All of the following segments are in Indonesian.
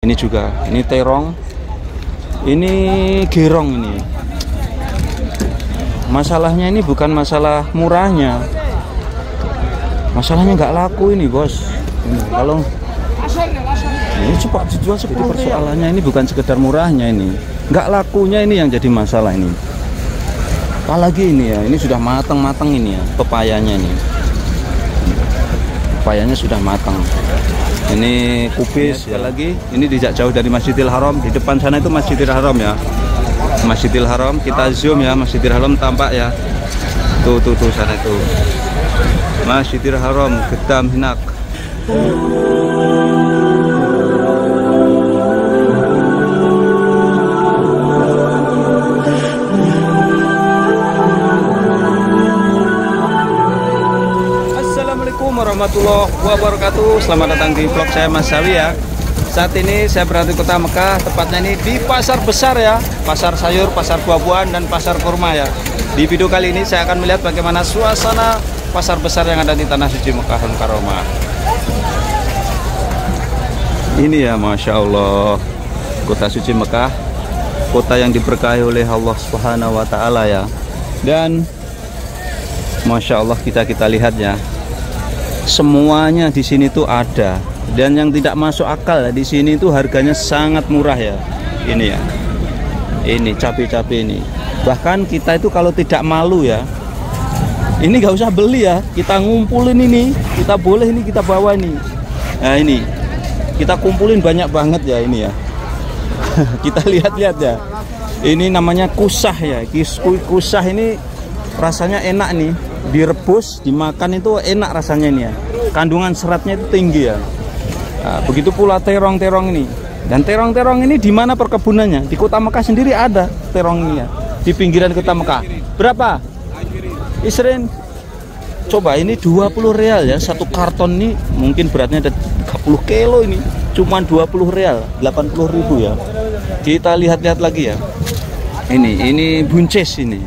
Ini juga, ini terong, ini gerong ini. Masalahnya ini bukan masalah murahnya, masalahnya nggak laku ini bos. Ini, kalau ini cepat dijual seperti persoalannya ini bukan sekedar murahnya, ini nggak lakunya ini yang jadi masalah ini. Apalagi ini ya, ini sudah matang-matang ini ya, pepayanya ini. Pepayanya sudah matang. Ini kubis ya. Lagi ini tidak jauh dari Masjidil Haram. Di depan sana itu Masjidil Haram ya. Masjidil Haram, kita zoom ya, Masjidil Haram tampak ya. Tuh sana itu. Masjidil Haram, Gedam Hinak. Warahmatullahi wabarakatuh. Selamat datang di vlog saya Mas Sawi ya. Saat ini saya berada di kota Mekah, tepatnya ini di pasar besar ya, pasar sayur, pasar buah-buahan dan pasar kurma ya. Di video kali ini saya akan melihat bagaimana suasana pasar besar yang ada di tanah suci Mekah Mukarramah. Ini ya, Masya Allah, kota suci Mekah, kota yang diberkahi oleh Allah Subhanahu wa Ta'ala ya. Dan Masya Allah, kita lihat ya, semuanya di sini tuh ada, dan yang tidak masuk akal di sini tuh harganya sangat murah ya. Ini ya, ini cabai-cabai ini, bahkan kita itu kalau tidak malu ya, ini nggak usah beli ya, kita ngumpulin ini, kita boleh ini kita bawa ini. Nah ini kita kumpulin banyak banget ya ini ya. Kita lihat-lihat ya, ini namanya kusah ya. Kusah ini rasanya enak nih, direbus, dimakan itu enak rasanya ini ya. Kandungan seratnya itu tinggi ya. Nah, begitu pula terong-terong ini. Dan terong-terong ini di mana perkebunannya? Di kota Mekah sendiri ada terong ini ya. Di pinggiran kota Mekah. Berapa? Isrin. Coba ini 20 real ya. Satu karton ini mungkin beratnya ada 30 kilo ini. Cuman 20 real, 80.000 ya. Kita lihat-lihat lagi ya. Ini buncis ini.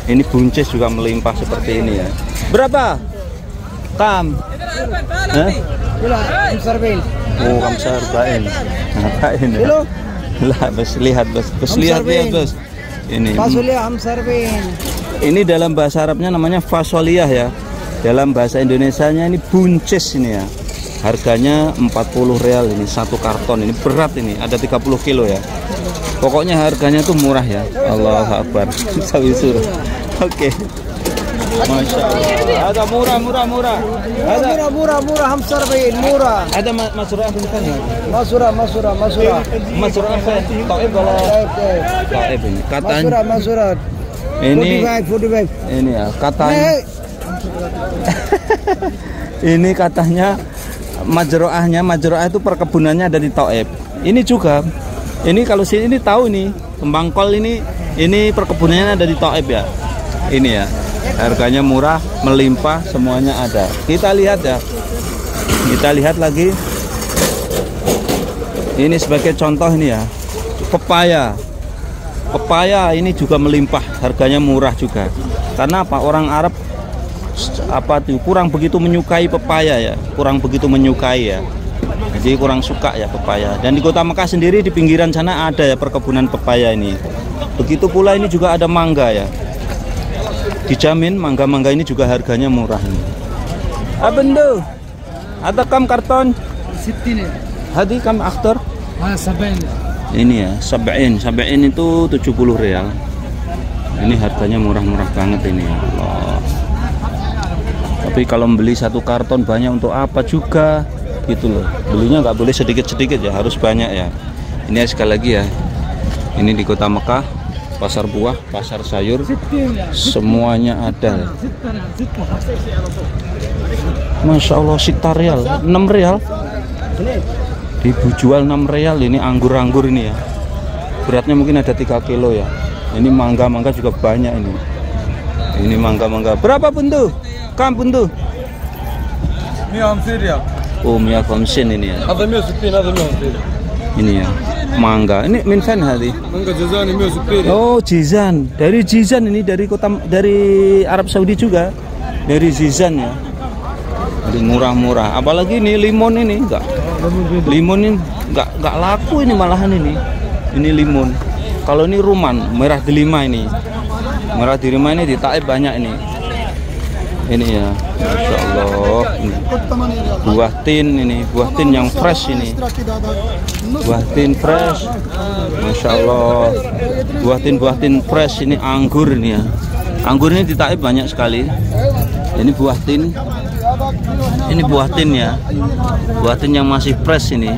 Ini buncis juga melimpah seperti ini ya. Berapa? Kam? Hah? Oh, kamsarbain. Ngapain ya? Lah, bos lihat bos. Bos lihat bos. Ini. Fasoliyah kamsarbain. Ini dalam bahasa Arabnya namanya fasoliyah ya. Dalam bahasa Indonesianya ini buncis ini ya. Harganya 40 real ini satu karton. Ini berat ini, ada 30 kilo ya. Pokoknya harganya tuh murah ya. Allahu Akbar. Sawisur. Oke. Masya Allah. Ada murah. Ada murah. Hamsar bayin murah. Ada masurah bukan ya? Masurah. Masurah apa? Taib kalau taib ini. Katanya. Masurah. Ini. Ini ya katanya. Ini katanya majroah itu perkebunannya ada di Taib. Ini juga. Ini kalau sini tahu nih, Pembangkol ini perkebunannya ada di Taib ya. Ini ya, harganya murah, melimpah, semuanya ada. Kita lihat ya, kita lihat lagi. Ini sebagai contoh ini ya, pepaya ini juga melimpah, harganya murah juga. Karena apa? Orang Arab kurang begitu menyukai pepaya ya, ya. Jadi kurang suka ya pepaya. Dan di kota Mekah sendiri di pinggiran sana ada ya perkebunan pepaya ini. Begitu pula ini juga ada mangga ya. Dijamin mangga-mangga ini juga harganya murah ini. Abendo, ada kam karton? Hadi kam aktor? Ini ya, sabain itu 70 real. Ini harganya murah-murah banget ini ya Allah. Tapi kalau beli satu karton banyak untuk apa juga gitu loh. Belinya nggak boleh sedikit-sedikit ya, harus banyak ya. Ini sekali lagi ya, ini di kota Mekah, pasar buah, pasar sayur, semuanya ada. Masya Allah, sita real, 6 real. Dijual 6 real ini anggur-anggur ini ya. Beratnya mungkin ada 3 kilo ya. Ini mangga-mangga juga banyak ini. Ini mangga-mangga. Berapa buntu? Kam buntu? 150 ريال. Oh, 150 ini ya. هذا 160 هذا 150. Ini ya. Mangga. Ini min fan hadi? Mangga Jizan 160. Oh, Jizan. Dari Jizan ini dari Arab Saudi juga. Dari Jizan ya. murah-murah. Apalagi ini limun ini enggak. Limun ini enggak laku ini malahan ini. Ini limun. Kalau ini ruman, merah delima ini. Merah delima ini di Taif banyak ini. Ini ya. Masya Allah. Buah tin ini, buah tin yang fresh ini. Buah tin fresh. Masya Allah. Buah tin fresh ini anggur ini ya. Anggur ini di Taif banyak sekali. Ini buah tin. Ini buah tin ya. Buah tin yang masih fresh ini.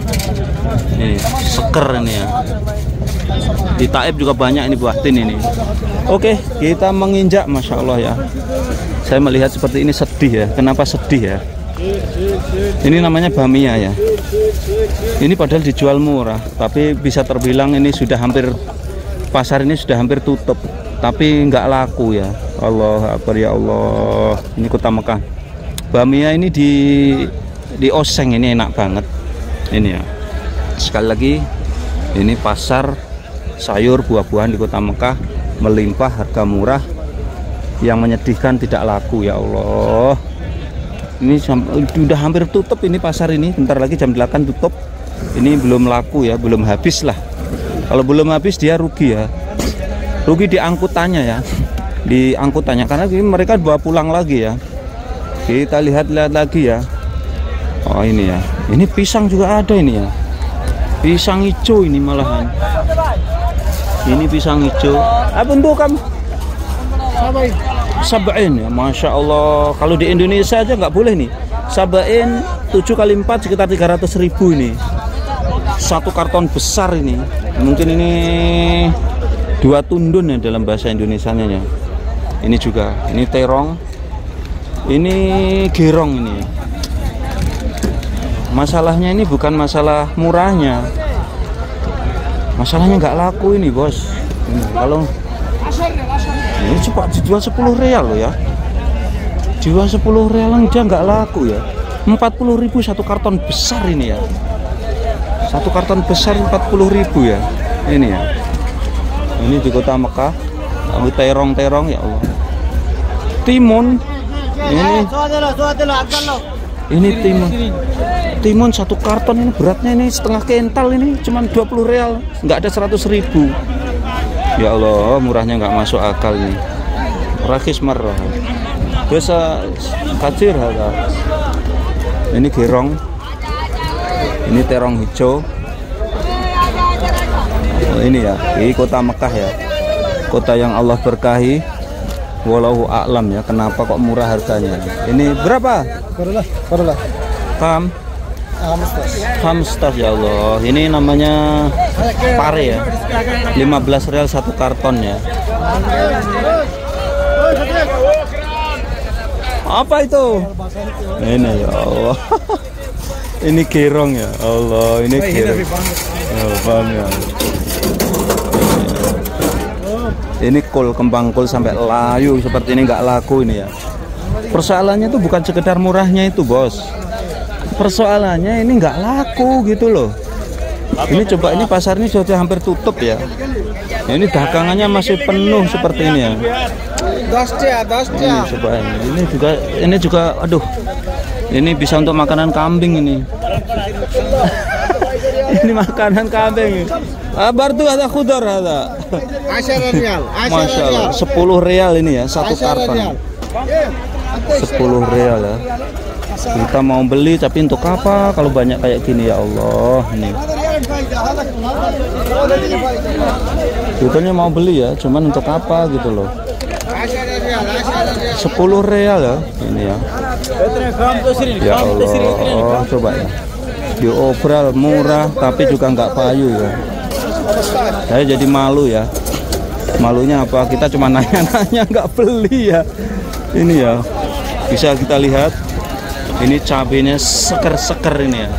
Ini seger ini ya. Di Taif juga banyak ini buah tin ini. Oke, kita menginjak, Masya Allah ya. Saya melihat seperti ini sedih ya. Kenapa sedih ya? Ini namanya bamia ya. Ini padahal dijual murah, tapi bisa terbilang ini sudah hampir, pasar ini sudah hampir tutup. Tapi nggak laku ya. Allah Akbar ya Allah. Ini kota Mekah. Bamia ini di oseng ini enak banget. Ini ya. Sekali lagi, ini pasar sayur buah-buahan di kota Mekah melimpah, harga murah. Yang menyedihkan tidak laku ya Allah. Ini sudah hampir tutup ini pasar ini. Bentar lagi jam 8 tutup. Ini belum laku ya, belum habis lah. Kalau belum habis dia rugi ya. Rugi di angkutannya ya. Di angkutannya karena ini mereka bawa pulang lagi ya. Kita lihat lagi ya. Oh ini ya. Ini pisang juga ada ini ya. Pisang hijau ini malahan. Ini pisang hijau. Apa untuk kamu? Sabain ya, Masya Allah. Kalau di Indonesia aja nggak boleh nih. Sabain 7 kali 4 sekitar 300.000 ini. Satu karton besar ini. Mungkin ini 2 tundun ya dalam bahasa Indonesianya ya. Ini juga, ini terong. Ini gerong ini. Masalahnya ini bukan masalah murahnya. Masalahnya nggak laku ini, bos. Kalau ini cepat dijual 10 real loh ya. Jual 10 realan dia nggak laku ya. 40.000 satu karton besar ini ya. Satu karton besar 40.000 ya. Ini ya. Ini di kota Mekah. Terong-terong ya Allah. Timun. Ini timun. Timun satu karton ini beratnya ini setengah kental ini cuman 20 real. Nggak ada 100.000. Ya Allah, murahnya nggak masuk akal ini. Rakis marah. Biasa kacir harga. Ini gerong. Ini terong hijau. Oh, ini ya, ini kota Mekah ya. Kota yang Allah berkahi. Wallahu a'lam ya. Kenapa kok murah harganya? Ini berapa? Korulah. Kam. Hamstas ya Allah. Ini namanya pare ya. 15 real satu karton ya. Apa itu? Ini ya Allah. Ini gerong ya Allah. Ini gerong. Ya. Ini kol, kembang kol sampai layu seperti ini nggak laku ini ya. Persoalannya itu bukan sekedar murahnya itu, bos. Persoalannya ini nggak laku gitu loh. Ini coba, ini pasar ini sudah hampir tutup ya. Ini dagangannya masih penuh seperti ini ya. Ini coba ini juga aduh. Ini bisa untuk makanan kambing ini. Ini makanan kambing. Bardu ada khudar ada. 10 real. Masya Allah, 10 real ini ya satu karton. 10 real ya. Kita mau beli tapi untuk apa kalau banyak kayak gini ya Allah. Nih. Sebetulnya mau beli ya, cuman untuk apa gitu loh. 10 real ya ini ya. Ya Allah, coba ya. Diobral murah tapi juga nggak payu ya. Saya jadi malu ya. Malunya apa? Kita cuma nanya-nanya nggak beli ya. Ini ya. Bisa kita lihat. Ini cabenya seker-seker ini ya.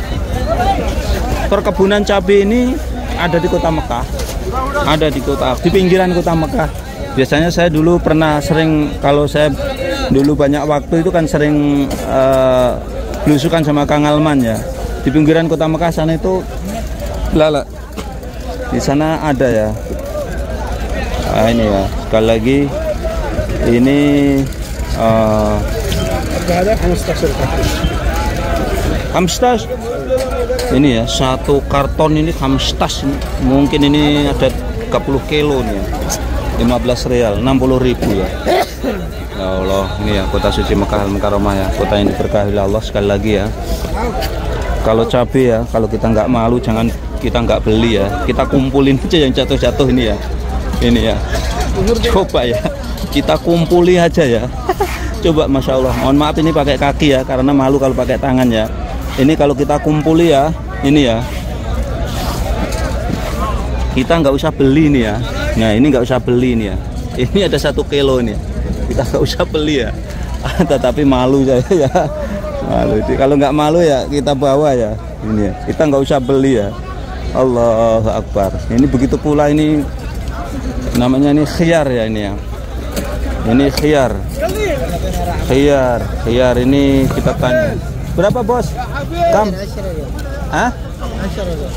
Perkebunan cabai ini ada di kota Mekah. Ada di pinggiran kota Mekah. Biasanya saya dulu pernah sering, kalau saya dulu banyak waktu itu kan sering belusukan sama Kang Alman ya. Di pinggiran kota Mekah sana itu lala. Di sana ada ya. Nah, ini ya. Sekali lagi ini Kamstas. Ini ya, satu karton ini kamstas. Mungkin ini ada 30 kilo nih ya. 15 real, 60.000 ya. Ya Allah, ini ya kota suci Mekah Al-Mukarramah ya, kota yang diberkahi oleh Allah. Sekali lagi ya, kalau cabai ya, kalau kita nggak malu jangan kita nggak beli ya, kita kumpulin aja yang jatuh-jatuh ini ya. Ini ya, coba ya, kita kumpuli aja ya. Coba, masya Allah. Mohon maaf ini pakai kaki ya, karena malu kalau pakai tangan ya. Ini kalau kita kumpuli ya, ini ya, kita nggak usah beli nih ya. Nah ini nggak usah beli nih ya. Ini ada 1 kilo nih. Kita nggak usah beli ya. Tetapi malu saya ya. Malu. Kalau nggak malu ya kita bawa ya. Ini ya. Kita nggak usah beli ya. Allahu Akbar. Ini begitu pula ini namanya ini khiyar ya ini ya. Ini khiyar. Khiyar ini kita tanya. Berapa bos? Kam? Ah?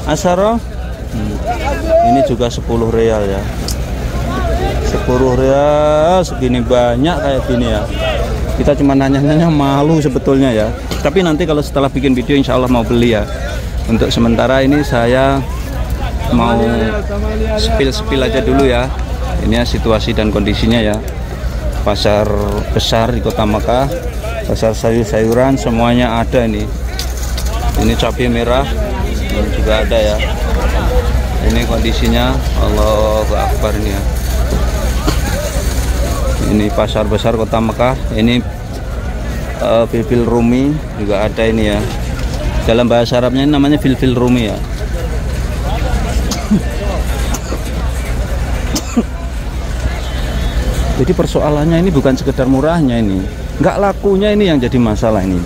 Asyara? Ini juga 10 real ya. 10 real segini banyak kayak gini ya. Kita cuma nanya-nanya, malu sebetulnya ya. Tapi nanti kalau setelah bikin video insya Allah mau beli ya. Untuk sementara ini saya mau spill aja dulu ya. Ini ya situasi dan kondisinya ya. Pasar besar di kota Mekah, pasar sayur-sayuran semuanya ada ini. Ini cabai merah ini juga ada ya. Ini kondisinya, Allahu Akbar ini ya. Ini pasar besar kota Mekah. Ini filfil rumi juga ada ini ya. Dalam bahasa Arabnya ini namanya filfil rumi ya. Jadi persoalannya ini bukan sekedar murahnya ini, nggak lakunya ini yang jadi masalah ini.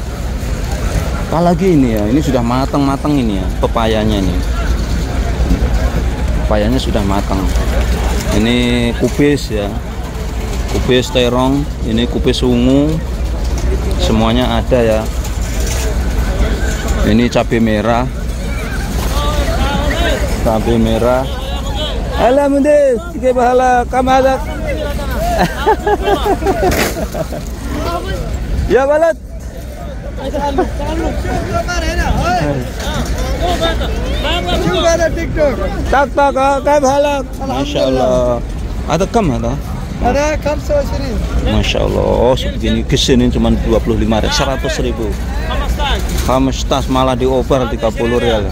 Apalagi ini ya, ini sudah matang-matang ini ya, pepayanya ini. Pepayanya sudah matang. Ini kubis ya, kubis terong, ini kubis ungu, semuanya ada ya. Ini cabai merah, cabai merah. Alhamdulillah, tiga bahala, kamadak. Ya balad. Tak كيف حالك؟ ما شاء الله. Ada kam ada? Ada 25. Masya Allah. Oh segini kesini cuma 25.000, 100.000. 15 malah dioper 30 real.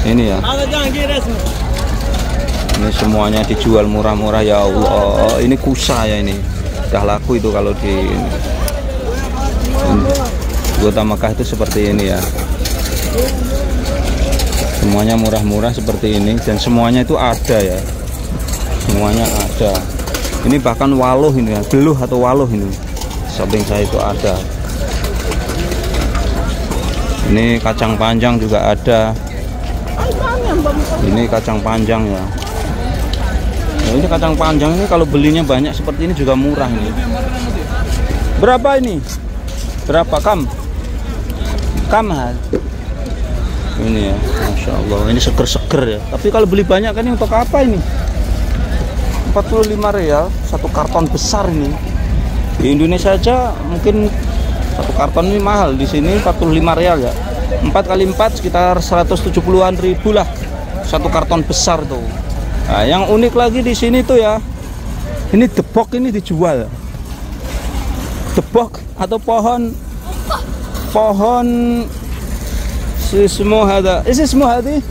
Ini ya. Ini semuanya dijual murah-murah ya Allah. Ini kusa ya ini. Udah laku itu kalau di kota Mekah itu seperti ini ya. Semuanya murah-murah seperti ini dan semuanya itu ada ya. Semuanya ada. Ini bahkan waluh ini ya, beluh atau waluh ini. Samping saya itu ada. Ini kacang panjang juga ada. Ini kacang panjang ya. Nah, ini kacang panjang ini kalau belinya banyak seperti ini juga murah ini. Berapa ini? Berapa kam? Kamar. Ini ya, masya Allah. Ini seger-seger ya. Tapi kalau beli banyak kan ini untuk apa ini? 45 real satu karton besar ini. Di Indonesia aja mungkin satu karton ini mahal. Di sini 45 real ya. 4 kali 4 sekitar 170-an ribu lah. Satu karton besar tuh. Nah, yang unik lagi di sini tuh ya, ini debok ini dijual. Debok atau pohon semua ada. Ini semua ada.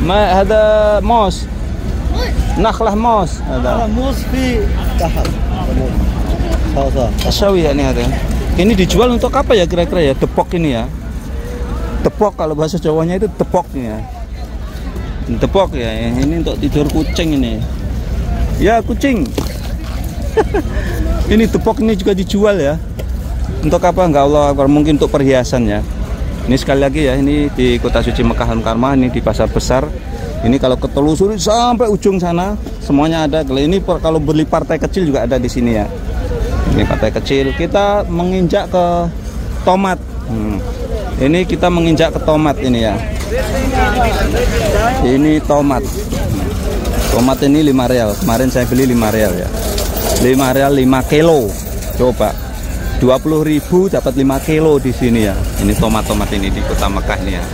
ما هذا موز نخلة موز هذا موز في تحت Asawi ya ini ada. Ini dijual untuk apa ya kira-kira ya? Depok ini ya. Depok kalau bahasa Jawanya itu depok nih ya. Depok ya. Ini untuk tidur kucing ini. Ya kucing. Ini depok ini juga dijual ya. Untuk apa enggak Allah, mungkin untuk perhiasan ya. Ini sekali lagi ya, ini di kota suci Mekah Al-Mukarramah, ini di pasar besar. Ini kalau ketelusuri sampai ujung sana semuanya ada. Kalau ini kalau beli partai kecil juga ada di sini ya. Ini partai kecil. Kita menginjak ke tomat. Ini kita menginjak ke tomat ini ya. Ini tomat. Tomat ini 5 real. Kemarin saya beli 5 real ya. 5 real 5 kilo. Coba. 20.000 dapat 5 kilo di sini ya. Ini tomat-tomat ini di kota Mekah nih ya.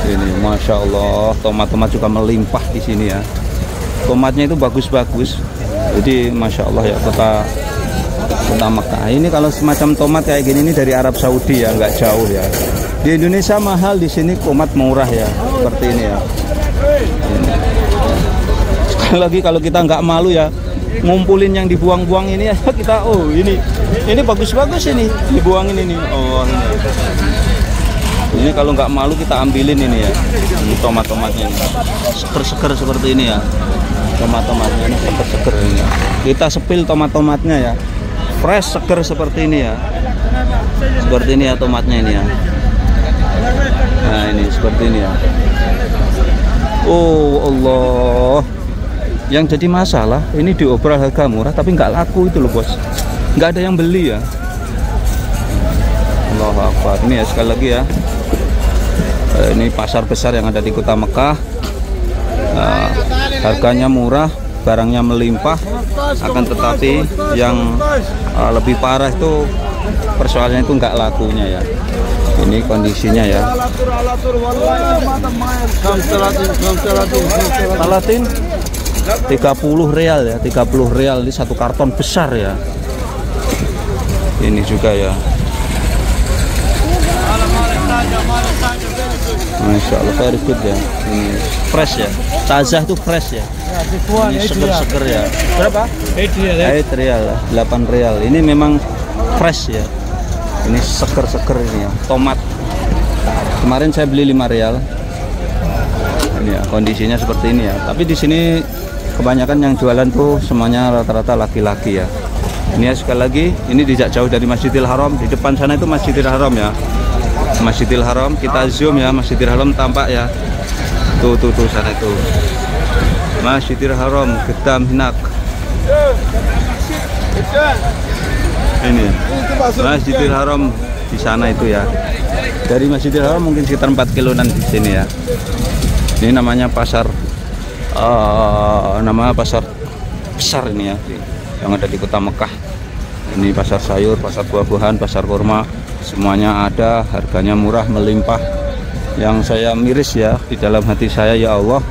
Ini Masya Allah, tomat-tomat juga melimpah di sini ya. Tomatnya itu bagus-bagus. Jadi Masya Allah ya, kota Mekah. Ini kalau semacam tomat kayak gini ini dari Arab Saudi ya, nggak jauh ya. Di Indonesia mahal, di sini tomat murah ya, seperti ini ya. Ini. Sekali lagi kalau kita nggak malu ya, ngumpulin yang dibuang-buang ini ya, kita ini bagus-bagus ini dibuangin ini. Oh ini kalau nggak malu kita ambilin ini ya, ini tomat-tomatnya ini seger-seger seperti ini ya. Tomat-tomatnya ini seger-seger ini ya. Kita sepil tomat-tomatnya ya, fresh seger seperti ini ya, seperti ini ya tomatnya ini ya. Nah ini seperti ini ya. Oh Allah, yang jadi masalah ini diobrol harga murah tapi nggak laku itu loh bos, nggak ada yang beli ya. Allahu Akbar. Ini ya sekali lagi ya, ini pasar besar yang ada di kota Mekah. Harganya murah, barangnya melimpah, akan tetapi yang lebih parah itu persoalannya itu nggak lakunya ya. Ini kondisinya ya. Talatin 30 real ya, 30 real ini satu karton besar ya. Ini juga ya. Masya Allah, very good ya. Ini fresh ya, tazah itu fresh ya. Ini seger-seger ya. Berapa? 8 real, 8 real. Ini memang fresh ya. Ini seger-seger ini ya, tomat. Kemarin saya beli 5 real. Ini ya, kondisinya seperti ini ya. Tapi di sini kebanyakan yang jualan tuh semuanya rata-rata laki-laki ya. Ini ya sekali lagi, ini tidak jauh dari Masjidil Haram. Di depan sana itu Masjidil Haram ya. Masjidil Haram, kita zoom ya, Masjidil Haram tampak ya. Tuh sana itu. Masjidil Haram, Gedam Hinak. Ini Masjidil Haram di sana itu ya. Dari Masjidil Haram mungkin sekitar 4 kiloan di sini ya. Ini namanya pasar pasar besar ini ya, yang ada di kota Mekah. Ini pasar sayur, pasar buah-buahan, pasar kurma, semuanya ada, harganya murah, melimpah. Yang saya miris ya di dalam hati saya, ya Allah,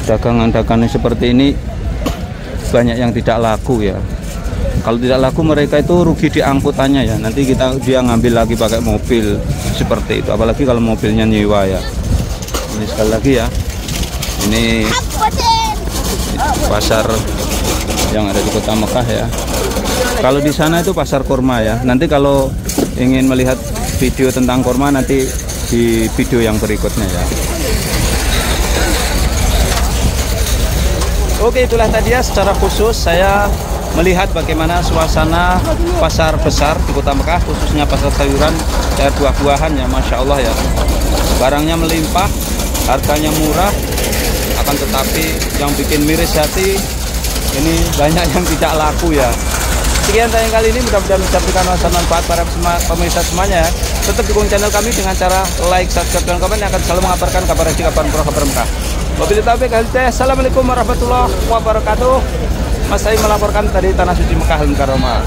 dagangan-dagangan seperti ini banyak yang tidak laku ya. Kalau tidak laku mereka itu rugi di angkutannya ya. Nanti dia ngambil lagi pakai mobil seperti itu. Apalagi kalau mobilnya nyewa ya. Ini sekali lagi ya. Ini pasar yang ada di kota Mekah ya. Kalau di sana itu pasar kurma ya. Nanti kalau ingin melihat video tentang kurma nanti di video yang berikutnya ya. Oke, itulah tadi ya secara khusus saya melihat bagaimana suasana pasar besar di kota Mekah, khususnya pasar sayuran dan buah-buahan ya. Masya Allah ya, barangnya melimpah, harganya murah, akan tetapi yang bikin miris hati ini banyak yang tidak laku ya. Sekian tayang kali ini, mudah-mudahan bisa memberikan manfaat para pemirsa semuanya ya. Tetap dukung channel kami dengan cara like, subscribe, dan komen yang akan selalu mengabarkan kabar haji, kabar umroh, kabar Mekah. Wabillahi taufiq wal hidayah. Assalamualaikum warahmatullahi wabarakatuh. Mas saya melaporkan dari Tanah Suci Mekah Al Mukarramah.